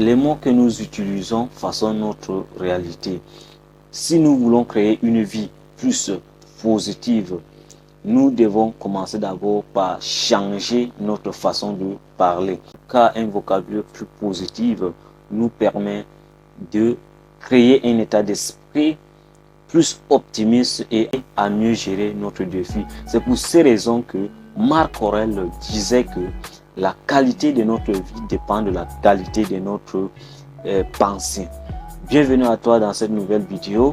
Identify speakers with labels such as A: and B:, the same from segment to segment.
A: Les mots que nous utilisons façonnent notre réalité. Si nous voulons créer une vie plus positive, nous devons commencer d'abord par changer notre façon de parler. Car un vocabulaire plus positif nous permet de créer un état d'esprit plus optimiste et à mieux gérer notre défi. C'est pour ces raisons que Marc Aurèle disait que la qualité de notre vie dépend de la qualité de notre pensée. Bienvenue à toi dans cette nouvelle vidéo.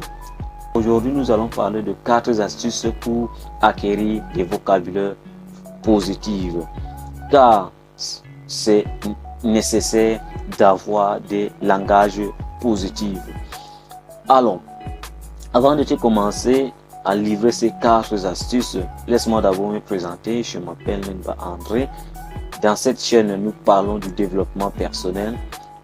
A: Aujourd'hui, nous allons parler de 4 astuces pour acquérir des vocabulaires positifs. Car c'est nécessaire d'avoir des langages positifs. Alors, avant de commencer à livrer ces 4 astuces, laisse-moi d'abord me présenter. Je m'appelle Nenba André. Dans cette chaîne, nous parlons du développement personnel,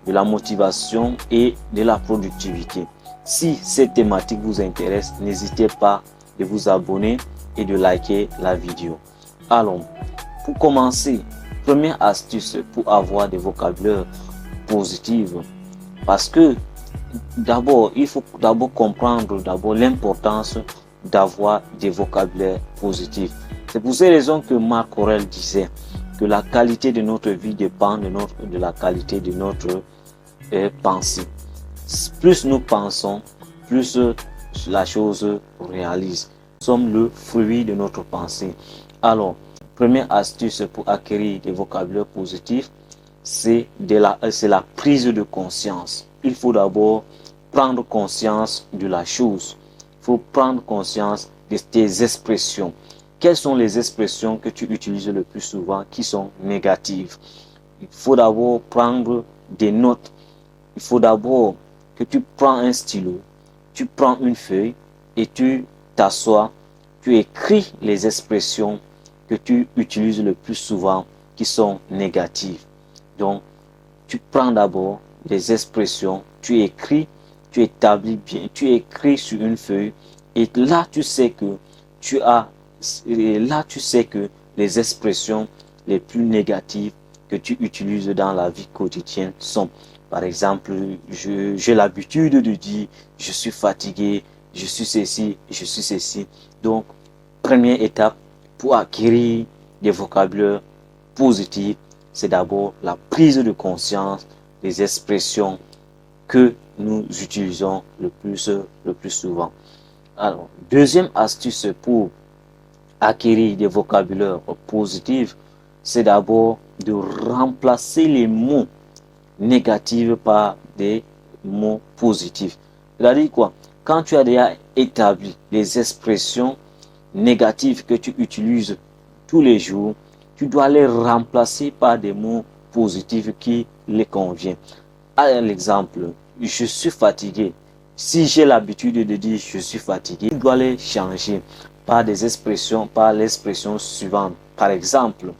A: de la motivation et de la productivité. Si cette thématique vous intéresse, n'hésitez pas de vous abonner et de liker la vidéo. Allons, pour commencer, première astuce pour avoir des vocabulaires positifs. Parce que d'abord, il faut d'abord comprendre l'importance d'avoir des vocabulaires positifs. C'est pour ces raisons que Marc Aurèle disait que la qualité de notre vie dépend de la qualité de notre pensée. Plus nous pensons, plus la chose réalise. Nous sommes le fruit de notre pensée. Alors, première astuce pour acquérir des vocabulaires positifs, c'est la prise de conscience. Il faut d'abord prendre conscience de la chose. Il faut prendre conscience de tes expressions. Quelles sont les expressions que tu utilises le plus souvent qui sont négatives? Il faut d'abord prendre des notes. Il faut d'abord que tu prends un stylo, tu prends une feuille et tu t'assois, tu écris les expressions que tu utilises le plus souvent qui sont négatives. Donc, tu prends d'abord les expressions, tu écris, tu établis bien, tu écris sur une feuille et là tu sais que les expressions les plus négatives que tu utilises dans la vie quotidienne sont, par exemple, j'ai l'habitude de dire je suis fatigué, je suis ceci, je suis ceci. Donc, première étape pour acquérir des vocabulaires positifs, c'est d'abord la prise de conscience des expressions que nous utilisons le plus souvent. Alors, deuxième astuce pour acquérir des vocabulaires positifs, c'est d'abord de remplacer les mots négatifs par des mots positifs. C'est-à-dire quoi? Quand tu as déjà établi les expressions négatives que tu utilises tous les jours, tu dois les remplacer par des mots positifs qui les conviennent. À l'exemple, je suis fatigué. Si j'ai l'habitude de dire je suis fatigué, tu dois les changer par l'expression suivante. Par exemple,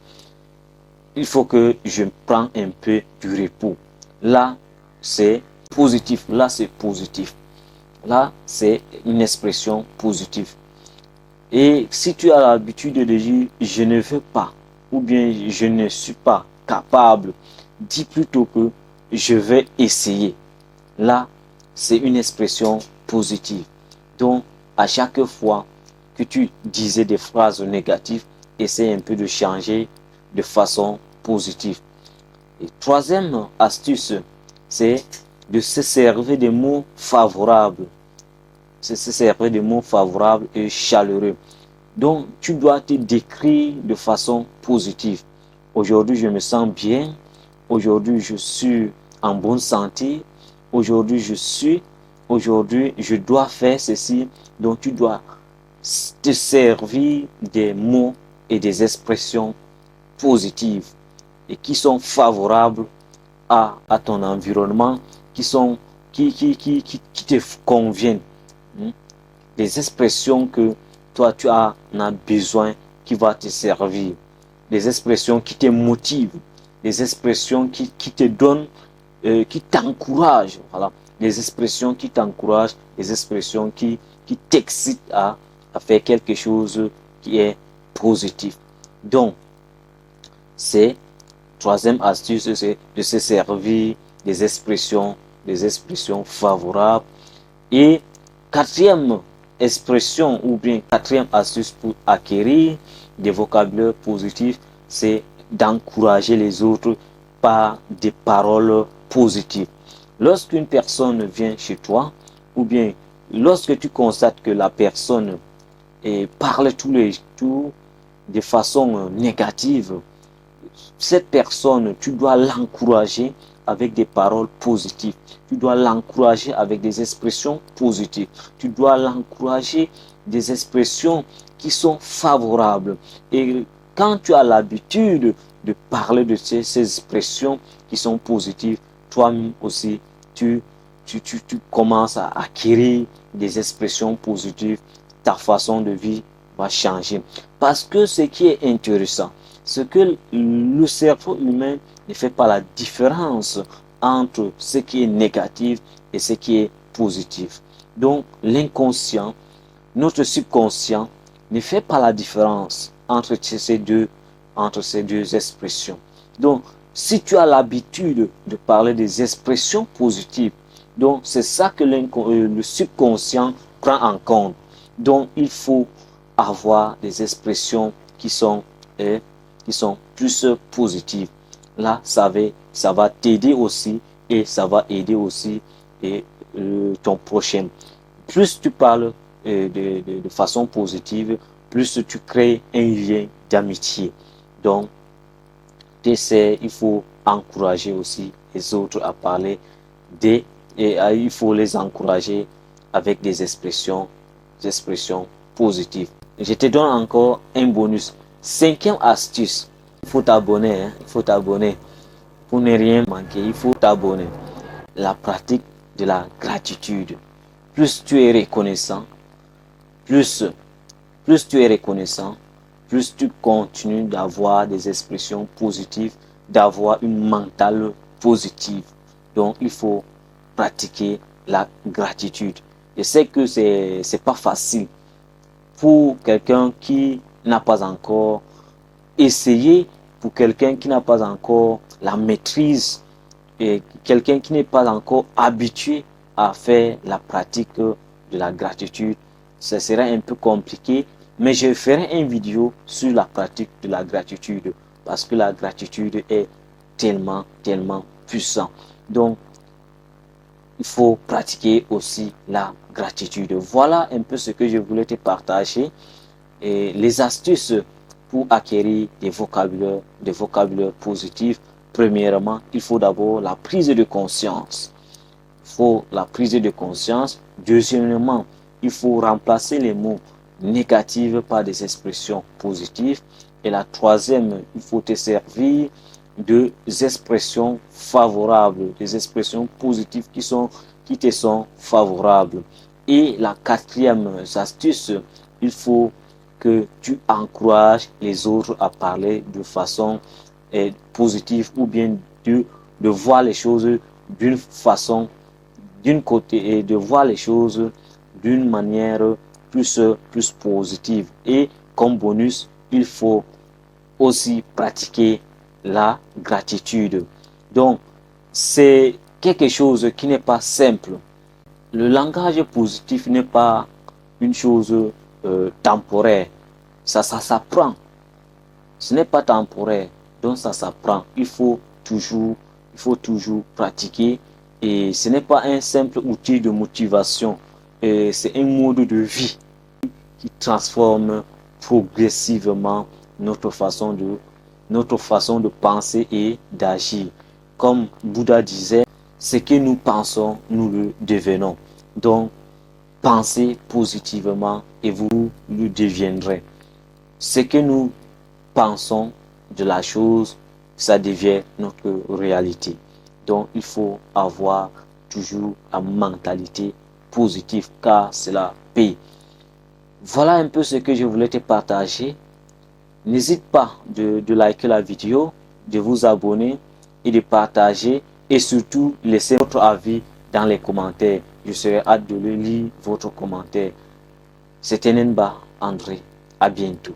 A: il faut que je prenne un peu du repos. Là, c'est positif. Là, c'est positif. Là, c'est une expression positive. Et si tu as l'habitude de dire je ne veux pas ou bien je ne suis pas capable, dis plutôt que je vais essayer. Là, c'est une expression positive. Donc, à chaque fois que tu disais des phrases négatives, essaie un peu de changer de façon positive. Et troisième astuce, c'est de se servir des mots favorables. Se servir des mots favorables et chaleureux. Donc, tu dois te décrire de façon positive. Aujourd'hui, je me sens bien. Aujourd'hui, je suis en bonne santé. Aujourd'hui, je dois faire ceci. Donc, tu dois te servir des mots et des expressions positives et qui sont favorables à ton environnement, qui te conviennent. Des expressions que toi, tu en as besoin, qui va te servir. Des expressions qui te motivent. Des expressions qui te donnent, qui t'encouragent. Voilà. Des expressions qui t'encouragent. Des expressions qui t'excitent à faire quelque chose qui est positif. Donc, c'est troisième astuce, c'est de se servir des expressions favorables. Et quatrième expression ou bien quatrième astuce pour acquérir des vocabulaires positifs, c'est d'encourager les autres par des paroles positives. Lorsqu'une personne vient chez toi, ou bien lorsque tu constates que la personne parle tous les jours de façon négative, cette personne, tu dois l'encourager avec des paroles positives. Tu dois l'encourager avec des expressions positives. Tu dois l'encourager des expressions qui sont favorables. Et quand tu as l'habitude de parler de ces expressions qui sont positives, toi-même aussi, tu commences à acquérir des expressions positives. Ta façon de vivre va changer. Parce que ce qui est intéressant, c'est que le cerveau humain ne fait pas la différence entre ce qui est négatif et ce qui est positif. Donc l'inconscient, notre subconscient ne fait pas la différence entre ces deux expressions. Donc si tu as l'habitude de parler des expressions positives, donc c'est ça que le subconscient prend en compte. Donc il faut avoir des expressions qui sont plus positives. Là, ça va t'aider aussi et ça va aider aussi ton prochain. Plus tu parles de façon positive, plus tu crées un lien d'amitié. Donc, il faut encourager aussi les autres à parler et il faut les encourager avec des expressions positives. Je te donne encore un bonus. Cinquième astuce, il faut t'abonner. Il faut t'abonner pour ne rien manquer. Il faut t'abonner. La pratique de la gratitude. Plus tu es reconnaissant, plus tu es reconnaissant, plus tu continues d'avoir des expressions positives, d'avoir une mentale positive. Donc, il faut pratiquer la gratitude. Je sais que c'est pas facile pour quelqu'un qui n'a pas encore essayé, pour quelqu'un qui n'a pas encore la maîtrise et quelqu'un qui n'est pas encore habitué à faire la pratique de la gratitude. Ce serait un peu compliqué, mais je ferai une vidéo sur la pratique de la gratitude parce que la gratitude est tellement puissant. Donc, il faut pratiquer aussi la gratitude. Voilà un peu ce que je voulais te partager. Et les astuces pour acquérir des vocabulaires positifs. Premièrement, il faut d'abord la prise de conscience. Il faut la prise de conscience. Deuxièmement, il faut remplacer les mots négatifs par des expressions positives. Et la troisième, il faut te servir des expressions favorables, des expressions positives qui te sont favorables. Et la quatrième astuce, il faut que tu encourages les autres à parler de façon positive ou bien de voir les choses d'une façon, et de voir les choses d'une manière plus positive. Et comme bonus, il faut aussi pratiquer la gratitude. Donc, c'est quelque chose qui n'est pas simple. Le langage positif n'est pas une chose temporaire. Ça s'apprend. Ce n'est pas temporaire. Donc, ça s'apprend. Il faut toujours pratiquer. Et ce n'est pas un simple outil de motivation. C'est un mode de vie qui transforme progressivement notre façon de penser et d'agir. Comme Bouddha disait, ce que nous pensons, nous le devenons. Donc, pensez positivement et vous le deviendrez. Ce que nous pensons de la chose, ça devient notre réalité. Donc, il faut avoir toujours la mentalité positive car cela paye. Voilà un peu ce que je voulais te partager. N'hésite pas de liker la vidéo, de vous abonner et de partager et surtout laisser votre avis dans les commentaires. Je serai hâte de lire votre commentaire. C'était Nenba André. À bientôt.